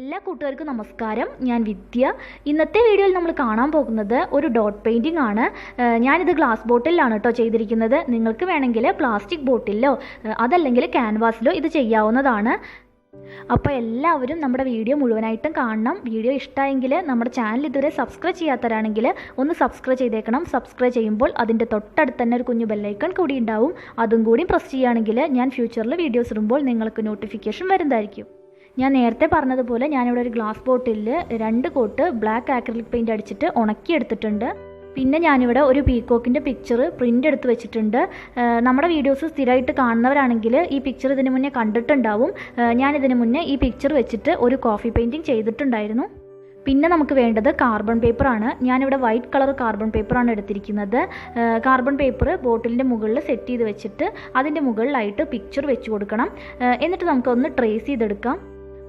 എല്ലാ കൂട്ടുകാർക്കും നമസ്കാരം. ഞാൻ വിദ്യ. ഇന്നത്തെ വീഡിയോയിൽ നമ്മൾ കാണാൻ പോകുന്നത് ഒരു ഡോട്ട് പെയിൻറ്റിംഗ് ആണ്. ഞാനിത് ഗ്ലാസ് ബോട്ടിലാണ് കേട്ടോ ചെയ്തിരിക്കുന്നത്. നിങ്ങൾക്ക് വേണമെങ്കിൽ പ്ലാസ്റ്റിക് ബോട്ടിലോ അതല്ലെങ്കിൽ ക്യാൻവാസിലോ ഇത് ചെയ്യാവുന്നതാണ്. അപ്പോൾ എല്ലാവരും നമ്മുടെ വീഡിയോ മുഴുവനായിട്ടും കാണണം. വീഡിയോ ഇഷ്ടമായെങ്കിൽ നമ്മുടെ ചാനൽ ഇതുവരെ സബ്സ്ക്രൈബ് ചെയ്യാത്തവരാണെങ്കിൽ ഒന്ന് സബ്സ്ക്രൈബ് ചെയ്തേക്കണം. സബ്സ്ക്രൈബ് ചെയ്യുമ്പോൾ അതിൻ്റെ തൊട്ടടുത്ത് തന്നെ ഒരു കുഞ്ഞു ബെല്ലൈക്കൺ കൂടി ഉണ്ടാവും. അതും കൂടി പ്രസ് ചെയ്യുകയാണെങ്കിൽ ഞാൻ ഫ്യൂച്ചറിൽ വീഡിയോസ് ഇടുമ്പോൾ നിങ്ങൾക്ക് നോട്ടിഫിക്കേഷൻ വരുന്നതായിരിക്കും. ഞാൻ നേരത്തെ പറഞ്ഞതുപോലെ ഞാനിവിടെ ഒരു ഗ്ലാസ് ബോട്ടിലിൽ 2 കോട്ട് ബ്ലാക്ക് ആക്രിലിക് പെയിൻറ്റ് അടിച്ചിട്ട് ഉണക്കിയെടുത്തിട്ടുണ്ട്. പിന്നെ ഞാനിവിടെ ഒരു പീക്കോക്കിൻ്റെ പിക്ചർ പ്രിൻ്റ് എടുത്ത് വെച്ചിട്ടുണ്ട്. നമ്മുടെ വീഡിയോസ് സ്ഥിരമായിട്ട് കാണുന്നവരാണെങ്കിൽ ഈ പിക്ചർ ഇതിന് മുന്നേ കണ്ടിട്ടുണ്ടാവും. ഞാനിതിന് മുന്നേ ഈ പിക്ചർ വെച്ചിട്ട് ഒരു കോഫി പെയിൻറ്റിങ് ചെയ്തിട്ടുണ്ടായിരുന്നു. പിന്നെ നമുക്ക് വേണ്ടത് കാർബൺ പേപ്പറാണ്. ഞാനിവിടെ വൈറ്റ് കളർ കാർബൺ പേപ്പറാണ് എടുത്തിരിക്കുന്നത്. കാർബൺ പേപ്പർ ബോട്ടിലിൻ്റെ മുകളിൽ സെറ്റ് ചെയ്ത് വെച്ചിട്ട് അതിൻ്റെ മുകളിലായിട്ട് പിക്ചർ വെച്ച് കൊടുക്കണം. എന്നിട്ട് നമുക്കൊന്ന് ട്രേസ് ചെയ്തെടുക്കാം.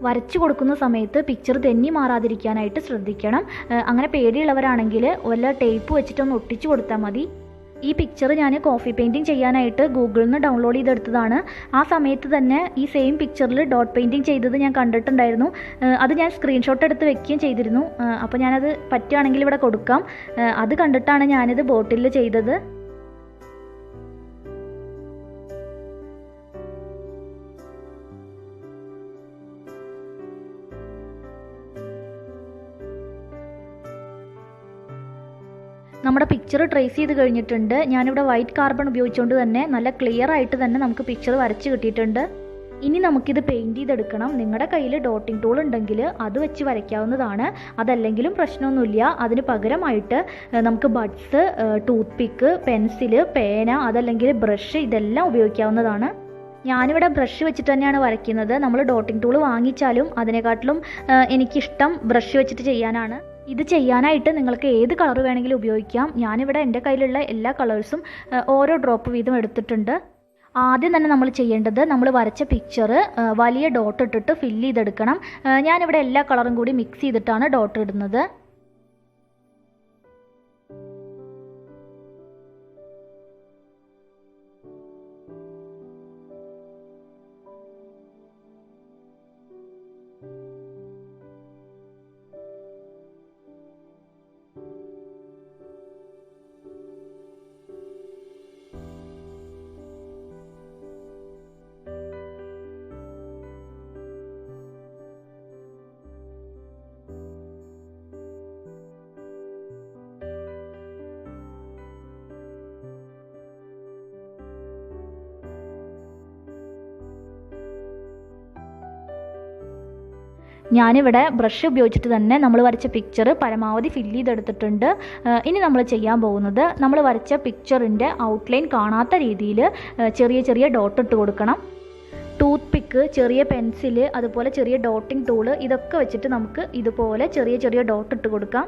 വരച്ചു കൊടുക്കുന്ന സമയത്ത് പിക്ചർ തെന്നി മാറാതിരിക്കാനായിട്ട് ശ്രദ്ധിക്കണം. അങ്ങനെ പേടിയുള്ളവരാണെങ്കിൽ വല്ല ടേപ്പ് വെച്ചിട്ടൊന്ന് ഒട്ടിച്ചു കൊടുത്താൽ മതി. ഈ പിക്ചർ ഞാൻ കോഫി പെയിൻറ്റിങ് ചെയ്യാനായിട്ട് ഗൂഗിളിൽ നിന്ന് ഡൗൺലോഡ് ചെയ്തെടുത്തതാണ്. ആ സമയത്ത് തന്നെ ഈ സെയിം പിക്ചറിൽ ഡോട്ട് പെയിൻറ്റിങ് ചെയ്തത് ഞാൻ കണ്ടിട്ടുണ്ടായിരുന്നു. അത് ഞാൻ സ്ക്രീൻഷോട്ട് എടുത്ത് വെക്കുകയും ചെയ്തിരുന്നു. അപ്പോൾ ഞാനത് പറ്റുകയാണെങ്കിൽ ഇവിടെ കൊടുക്കാം. അത് കണ്ടിട്ടാണ് ഞാനിത് ബോട്ടിലിൽ ചെയ്തത്. നമ്മുടെ പിക്ചർ ട്രേസ് ചെയ്ത് കഴിഞ്ഞിട്ടുണ്ട്. ഞാനിവിടെ വൈറ്റ് കാർബൺ ഉപയോഗിച്ചുകൊണ്ട് തന്നെ നല്ല ക്ലിയർ ആയിട്ട് തന്നെ നമുക്ക് പിക്ചർ വരച്ച് കിട്ടിയിട്ടുണ്ട്. ഇനി നമുക്കിത് പെയിൻറ്റ് ചെയ്തെടുക്കണം. നിങ്ങളുടെ കയ്യിൽ ഡോട്ടിംഗ് ടൂൾ ഉണ്ടെങ്കിൽ അത് വെച്ച് വരയ്ക്കാവുന്നതാണ്. അതല്ലെങ്കിലും പ്രശ്നമൊന്നുമില്ല. അതിന് പകരമായിട്ട് നമുക്ക് ബഡ്സ്, ടൂത്ത് പിക്ക്, പെൻസില്, പേന, അതല്ലെങ്കിൽ ബ്രഷ് ഇതെല്ലാം ഉപയോഗിക്കാവുന്നതാണ്. ഞാനിവിടെ ബ്രഷ് വെച്ചിട്ട് തന്നെയാണ് വരയ്ക്കുന്നത്. നമ്മൾ ഡോട്ടിംഗ് ടൂൾ വാങ്ങിച്ചാലും അതിനെക്കാട്ടിലും എനിക്കിഷ്ടം ബ്രഷ് വെച്ചിട്ട് ചെയ്യാനാണ്. ഇത് ചെയ്യാനായിട്ട് നിങ്ങൾക്ക് ഏത് കളർ വേണമെങ്കിലും ഉപയോഗിക്കാം. ഞാനിവിടെ എൻ്റെ കയ്യിലുള്ള എല്ലാ കളേഴ്സും ഓരോ ഡ്രോപ്പ് വീതം എടുത്തിട്ടുണ്ട്. ആദ്യം തന്നെ നമ്മൾ ചെയ്യേണ്ടത് നമ്മൾ വരച്ച പിക്ചർ വലിയ ഡോട്ട് ഇട്ടിട്ട് ഫില്ല് ചെയ്തെടുക്കണം. ഞാനിവിടെ എല്ലാ കളറും കൂടി മിക്സ് ചെയ്തിട്ടാണ് ഡോട്ട് ഇടുന്നത്. ഞാനിവിടെ ബ്രഷ് ഉപയോഗിച്ചിട്ട് തന്നെ നമ്മൾ വരച്ച പിക്ചർ പരമാവധി ഫില്ല് ചെയ്തെടുത്തിട്ടുണ്ട്. ഇനി നമ്മൾ ചെയ്യാൻ പോകുന്നത് നമ്മൾ വരച്ച പിക്ചറിൻ്റെ ഔട്ട്ലൈൻ കാണാത്ത രീതിയിൽ ചെറിയ ചെറിയ ഡോട്ട് ഇട്ട് കൊടുക്കണം. ടൂത്ത് പിക്ക്, ചെറിയ പെൻസില്, അതുപോലെ ചെറിയ ഡോട്ടിംഗ് ടൂള് ഇതൊക്കെ വെച്ചിട്ട് നമുക്ക് ഇതുപോലെ ചെറിയ ചെറിയ ഡോട്ട് ഇട്ട് കൊടുക്കാം.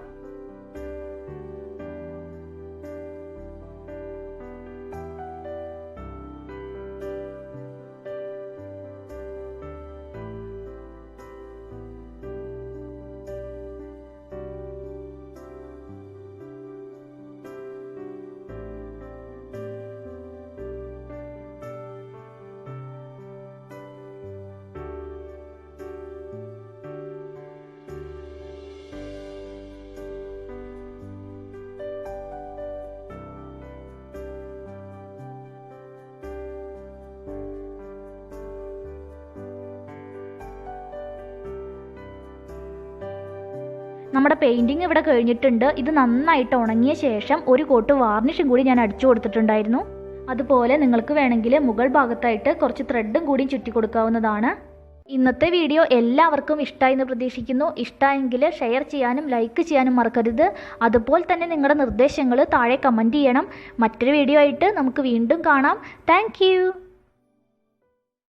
നമ്മുടെ പെയിൻറ്റിങ് ഇവിടെ കഴിഞ്ഞിട്ടുണ്ട്. ഇത് നന്നായിട്ട് ഉണങ്ങിയ ശേഷം ഒരു കോട്ട് വാർണിഷും കൂടി ഞാൻ അടിച്ചു കൊടുത്തിട്ടുണ്ടായിരുന്നു. അതുപോലെ നിങ്ങൾക്ക് വേണമെങ്കിൽ മുകൾ ഭാഗത്തായിട്ട് കുറച്ച് ത്രെഡും കൂടി ചുറ്റി കൊടുക്കാവുന്നതാണ്. ഇന്നത്തെ വീഡിയോ എല്ലാവർക്കും ഇഷ്ടമായി എന്ന് പ്രതീക്ഷിക്കുന്നു. ഇഷ്ടമായെങ്കിൽ ഷെയർ ചെയ്യാനും ലൈക്ക് ചെയ്യാനും മറക്കരുത്. അതുപോലെ തന്നെ നിങ്ങളുടെ നിർദ്ദേശങ്ങൾ താഴെ കമൻറ്റ് ചെയ്യണം. മറ്റൊരു വീഡിയോ ആയിട്ട് നമുക്ക് വീണ്ടും കാണാം. താങ്ക്